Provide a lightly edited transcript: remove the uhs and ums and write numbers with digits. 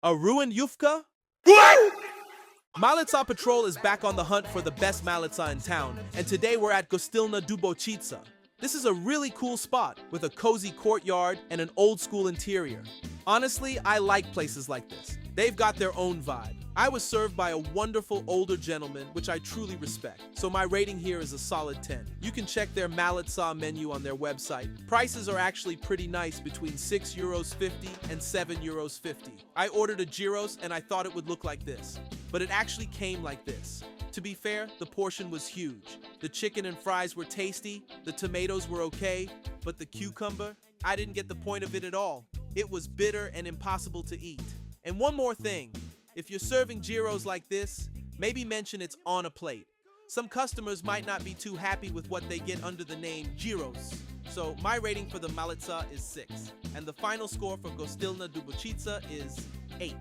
A ruined yufka? Malica Patrol is back on the hunt for the best Malica in town, and today we're at Gostilni Dubočica. This is a really cool spot with a cozy courtyard and an old school interior. Honestly, I like places like this. They've got their own vibe. I was served by a wonderful older gentleman, which I truly respect. So my rating here is a solid 10. You can check their Malica menu on their website. Prices are actually pretty nice, between €6.50 and €7.50. I ordered a gyros and I thought it would look like this, but it actually came like this. To be fair, the portion was huge. The chicken and fries were tasty, the tomatoes were okay, but the cucumber, I didn't get the point of it at all. It was bitter and impossible to eat. And one more thing, if you're serving gyros like this, maybe mention it's on a plate. Some customers might not be too happy with what they get under the name gyros. So my rating for the Malica is 6, and the final score for Gostilni Dubočica is 8.